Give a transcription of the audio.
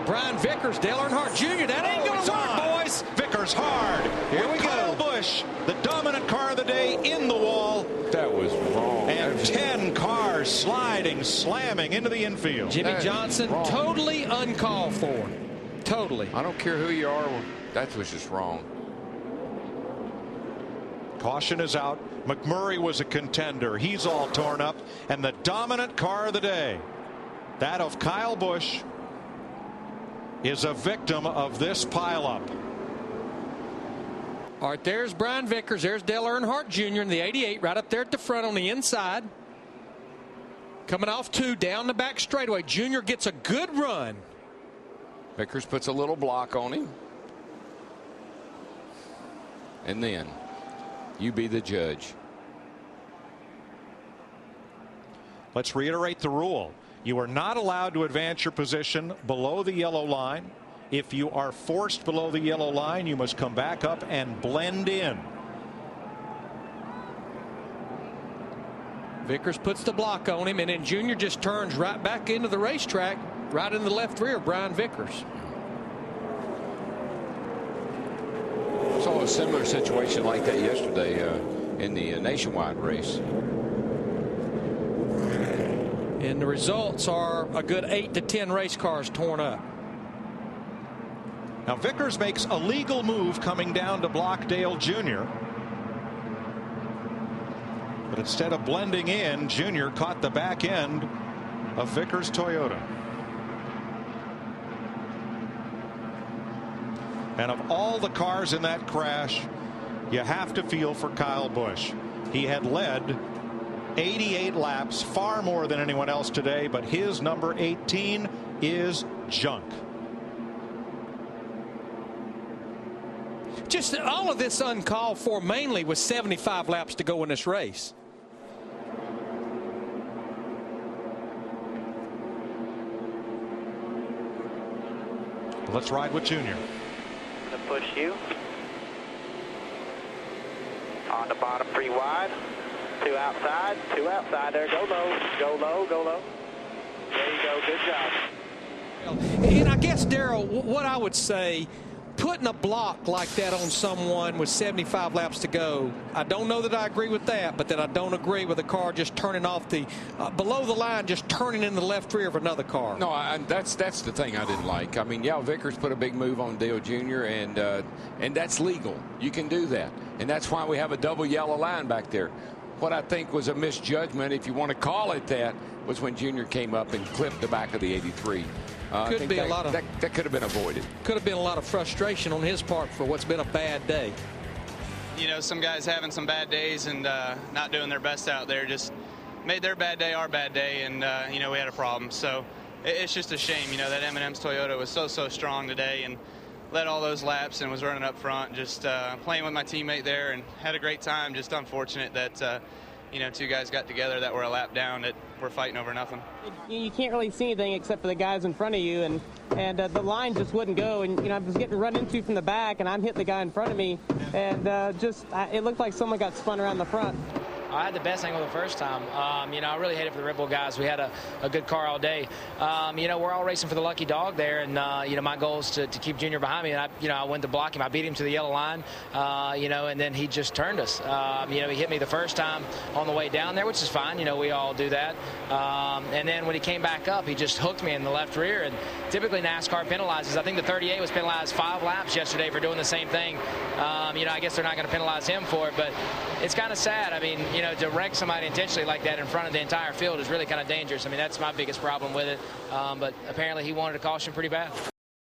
Brian Vickers, Dale Earnhardt Jr. That ain't going to work, boys. Vickers hard. Here we go. Ku.Busch, the dominant car of the day, in the wall. That was wrong. And 10 cars sliding, slamming into the infield. Jimmy Johnson, totally uncalled for. Totally. I don't care who you are. That was just wrong. Caution is out. McMurray was a contender. He's all torn up. And the dominant car of the day, that of Ku.Busch, is a victim of this pileup. All right, there's Brian Vickers. There's Dale Earnhardt Jr. in the 88 right up there at the front on the inside. Coming off 2 down the back straightaway. Jr. gets a good run. Vickers puts a little block on him. And then you be the judge. Let's reiterate the rule. You are not allowed to advance your position below the yellow line. If you are forced below the yellow line, you must come back up and blend in. Vickers puts the block on him, and then Jr. just turns right back into the racetrack, right in the left rear of Brian Vickers. Saw a similar situation like that yesterday in the nationwide race. And the results are a good 8 to 10 race cars torn up. Now Vickers makes a legal move coming down to block Dale Jr. But instead of blending in, Jr. caught the back end of Vickers' Toyota. And of all the cars in that crash, you have to feel for Ku.Busch. He had led 88 laps, far more than anyone else today, but his number 18 is junk. Just all of this uncalled for, mainly with 75 laps to go in this race. Let's ride with Junior. To push you. On the bottom, 3 wide. 2 outside. 2 outside there. Go low. Go low. Go low. There you go. Good job. And I guess, Darrell, what I would say, putting a block like that on someone with 75 laps to go, I don't know that I agree with that, but then I don't agree with a car just turning off the below the line, just turning in the left rear of another car. No, that's the thing I didn't like. I mean, yeah, Vickers put a big move on Dale Jr. and that's legal. You can do that, and that's why we have a double yellow line back there. What I think was a misjudgment, if you want to call it that, was when Jr. came up and clipped the back of the 83. Could be a lot of that could have been avoided. Could have been a lot of frustration on his part for what's been a bad day. You know, some guys having some bad days and not doing their best out there just made their bad day our bad day, and you know, we had a problem. So it's just a shame. You know, that M&M's Toyota was so strong today and led all those laps and was running up front. Just playing with my teammate there and had a great time. Just unfortunate that you know, 2 guys got together that were a lap down that were fighting over nothing. You can't really see anything except for the guys in front of you, and the line just wouldn't go. And you know, I was getting run into from the back, and I'm hitting the guy in front of me, and it looked like someone got spun around the front. I had the best angle the first time. You know, I really hated for the Red Bull guys. We had a good car all day. You know, we're all racing for the lucky dog there, and you know, my goal is to keep Junior behind me. And I went to block him. I beat him to the yellow line. You know, and then he just turned us. You know, he hit me the first time on the way down there, which is fine. You know, we all do that. And then when he came back up, he just hooked me in the left rear. And typically NASCAR penalizes. I think the 38 was penalized 5 laps yesterday for doing the same thing. You know, I guess they're not going to penalize him for it, but it's kind of sad. I mean, you know, to wreck somebody intentionally like that in front of the entire field is really kind of dangerous. I mean, that's my biggest problem with it. But apparently he wanted a caution pretty bad.